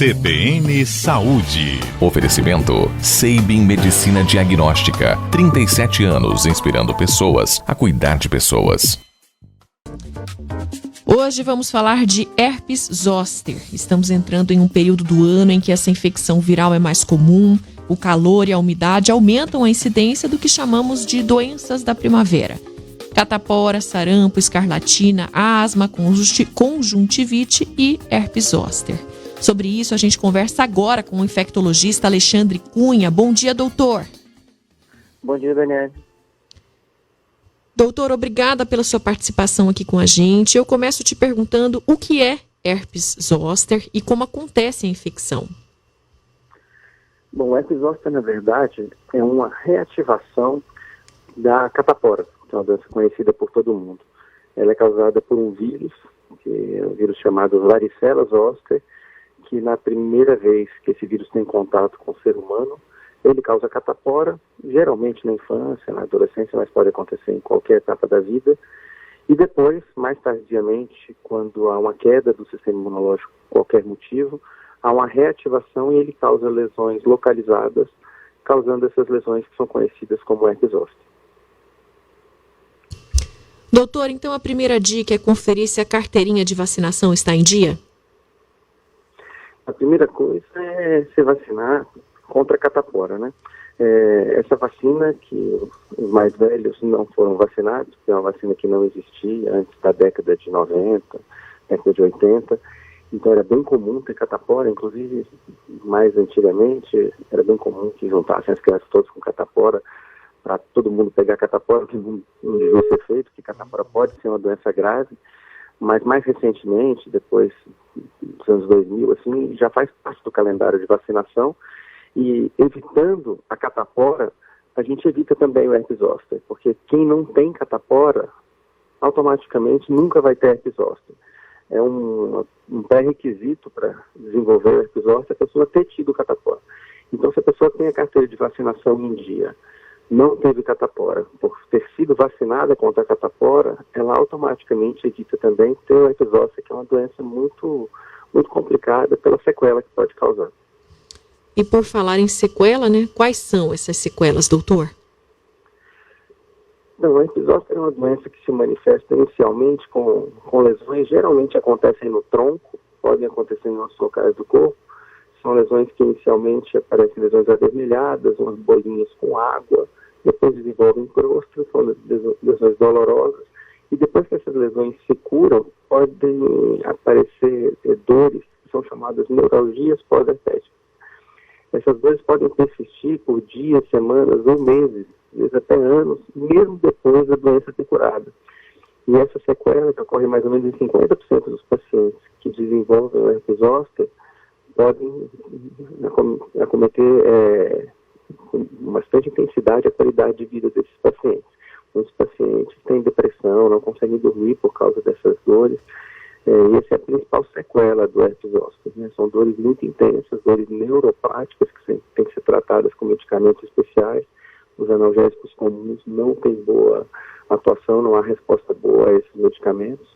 CBN Saúde. Oferecimento Seibin Medicina Diagnóstica. 37 anos inspirando pessoas a cuidar de pessoas. Hoje vamos falar de herpes zoster. Estamos entrando em um período do ano em que essa infecção viral é mais comum. O calor e a umidade aumentam a incidência do que chamamos de doenças da primavera. Catapora, sarampo, escarlatina, asma, conjuntivite e herpes zoster. Sobre isso a gente conversa agora com o infectologista Alexandre Cunha. Bom dia, doutor. Bom dia, Daniela. Doutor, obrigada pela sua participação aqui com a gente. Eu começo te perguntando o que é herpes zoster e como acontece a infecção. Bom, o herpes zoster, na verdade, é uma reativação da catapora, que é uma doença conhecida por todo mundo. Ela é causada por um vírus, que é um vírus chamado varicela zoster, que na primeira vez que esse vírus tem contato com o ser humano, ele causa catapora, geralmente na infância, na adolescência, mas pode acontecer em qualquer etapa da vida. E depois, mais tardiamente, quando há uma queda do sistema imunológico por qualquer motivo, há uma reativação e ele causa lesões localizadas, causando essas lesões que são conhecidas como herpes zoster. Doutor, então a primeira dica é conferir se a carteirinha de vacinação está em dia? A primeira coisa é se vacinar contra a catapora, né? Essa vacina que os mais velhos não foram vacinados, que é uma vacina que não existia antes da década de 90, década de 80, então era bem comum ter catapora, inclusive mais antigamente era bem comum que juntassem as crianças todas com catapora, para todo mundo pegar catapora, que não devia ser feito, que catapora pode ser uma doença grave, mas mais recentemente, depois dos anos 2000, assim, já faz parte do calendário de vacinação, e evitando a catapora, a gente evita também o herpes zoster, porque quem não tem catapora, automaticamente nunca vai ter herpes zoster. É um pré-requisito para desenvolver o herpes zoster a pessoa ter tido catapora. Então, se a pessoa tem a carteira de vacinação em dia, não teve catapora, por ter sido vacinada contra a catapora, ela automaticamente evita também ter o herpes zoster, que é uma doença muito, muito complicada pela sequela que pode causar. E por falar em sequela, né? Quais são essas sequelas, doutor? Não, o herpes zoster é uma doença que se manifesta inicialmente com lesões, geralmente acontecem no tronco, podem acontecer em outros locais do corpo. São lesões que inicialmente aparecem lesões avermelhadas, umas bolinhas com água, depois desenvolvem crostas, são lesões dolorosas, e depois que essas lesões se curam, podem aparecer dores, que são chamadas neuralgias pós-herpéticas. Essas dores podem persistir por dias, semanas ou meses, às vezes até anos, mesmo depois da doença ter curado. E essa sequela, que ocorre mais ou menos em 50% dos pacientes que desenvolvem o herpes zoster, podem acometer com bastante intensidade a qualidade de vida desses pacientes. Muitos pacientes têm depressão, não conseguem dormir por causa dessas dores. E essa é a principal sequela do herpes zoster, né? São dores muito intensas, dores neuropáticas que têm que ser tratadas com medicamentos especiais. Os analgésicos comuns não têm boa atuação, não há resposta boa a esses medicamentos.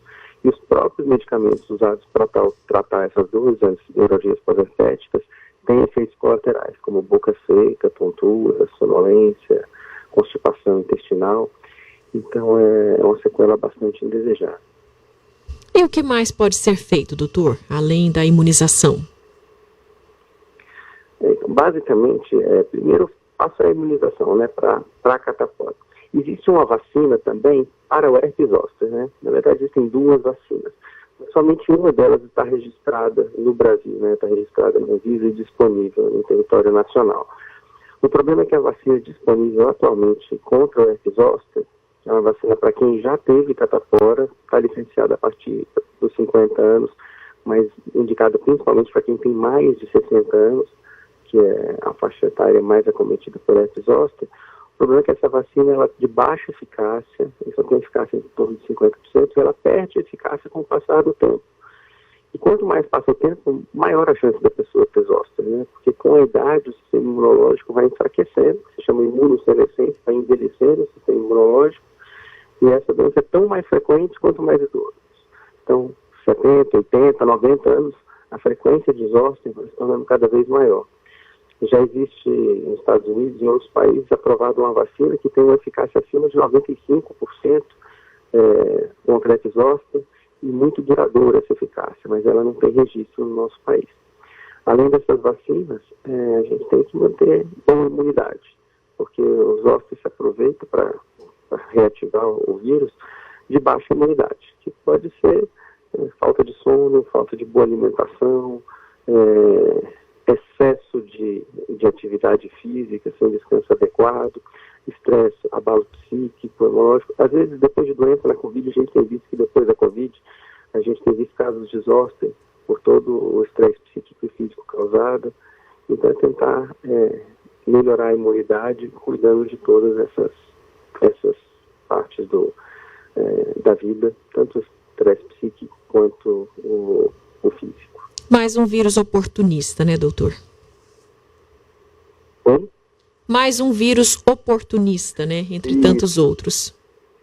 E os próprios medicamentos usados para tratar essas dores, as neuralgias pós-herpéticas, têm efeitos colaterais, como boca seca, tontura, sonolência, constipação intestinal. Então é uma sequela bastante indesejada. E o que mais pode ser feito, doutor, além da imunização? Basicamente, primeiro passa a imunização, né, para a catapora. Existe uma vacina também para o herpes zoster, né? Na verdade, existem duas vacinas. Somente uma delas está registrada no Brasil, né? Está registrada na Anvisa e disponível no território nacional. O problema é que a vacina disponível atualmente contra o herpes zoster é uma vacina para quem já teve catapora, está licenciada a partir dos 50 anos, mas indicada principalmente para quem tem mais de 60 anos, que é a faixa etária mais acometida por herpes zoster. O problema é que essa vacina ela é de baixa eficácia, só tem eficácia em torno de 50%, e ela perde eficácia com o passar do tempo. E quanto mais passa o tempo, maior a chance da pessoa ter zoster, né? Porque com a idade o sistema imunológico vai enfraquecendo, que se chama imunossenescência, vai envelhecendo o sistema imunológico, e essa doença é tão mais frequente quanto mais idosos. Então, 70, 80, 90 anos, a frequência de zoster vai se tornando cada vez maior. Já existe nos Estados Unidos e em outros países aprovada uma vacina que tem uma eficácia acima de 95% contra a zoster e muito duradoura essa eficácia, mas ela não tem registro no nosso país. Além dessas vacinas, a gente tem que manter boa imunidade, porque o zoster se aproveita para reativar o vírus de baixa imunidade, que pode ser falta de sono, falta de boa alimentação, excesso de atividade física, sem descanso adequado, estresse, abalo psíquico, hemológico. Às vezes, depois de doença na Covid, a gente tem visto que depois da Covid, a gente tem visto casos de zoster por todo o estresse psíquico e físico causado. Então, é tentar melhorar a imunidade, cuidando de todas essas partes da vida, tanto o estresse psíquico quanto o físico. Mais um vírus oportunista, né, doutor? Como? Mais um vírus oportunista, né, entre tantos outros.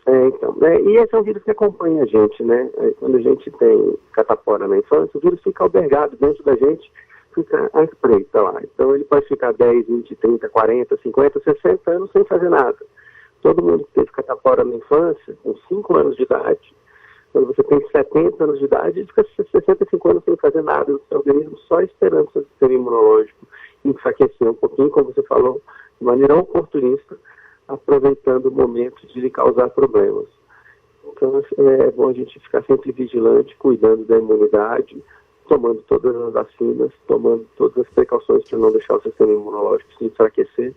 E esse é um vírus que acompanha a gente, né? Quando a gente tem catapora na infância, o vírus fica albergado dentro da gente, fica à espreita lá. Então ele pode ficar 10, 20, 30, 40, 50, 60 anos sem fazer nada. Todo mundo que teve catapora na infância, com 5 anos de idade, quando você tem 70 anos de idade, fica 65 anos sem fazer nada, o seu organismo só esperando o seu sistema imunológico enfraquecer um pouquinho, como você falou, de maneira oportunista, aproveitando o momento de lhe causar problemas. Então é bom a gente ficar sempre vigilante, cuidando da imunidade, tomando todas as vacinas, tomando todas as precauções para não deixar o sistema imunológico se enfraquecer,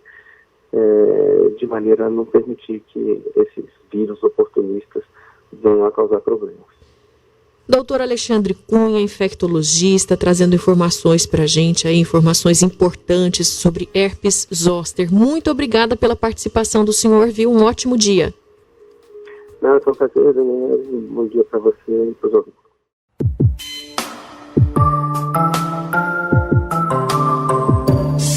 de maneira a não permitir que esses vírus oportunistas venham a causar problemas. Doutor Alexandre Cunha, infectologista, trazendo informações para a gente, aí, informações importantes sobre herpes zoster. Muito obrigada pela participação do senhor, viu? Um ótimo dia. Não, com certeza, né? Um bom dia para você e para os ouvintes.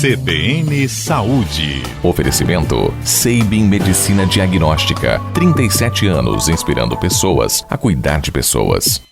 CBN Saúde. Oferecimento Sabin Medicina Diagnóstica. 37 anos inspirando pessoas a cuidar de pessoas.